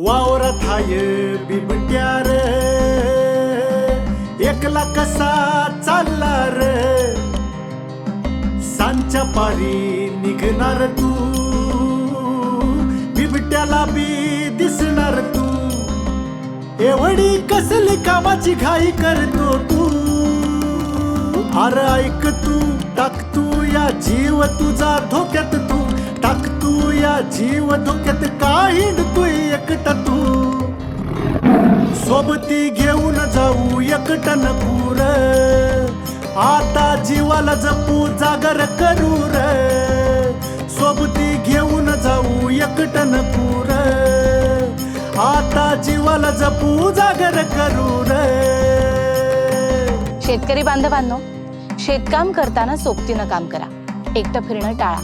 वावरात हाय बिबट्या रे, एकला कसा चालला रे, सांच्या पारी निघणार तू, बिबट्याला बी दिसणार तू, एवढी कसली कामाची घाई करतो तू, अरे ऐक तू, टाक तू या जीव तुझा धोक्यात, तू टाक तू या जीव धोक्यात, काही तू एकटा तू, सोबती घेऊन जाऊ एकटन पूर, आता जीवाला जपू जागर करू रे, सोबती घेऊन जाऊ एकटन पूर, आता जीवाला जपू जागर करू रे। शेतकरी बांधवांनो, शेतकाम करताना सोबतीनं काम करा, एकटं फिरणं टाळा।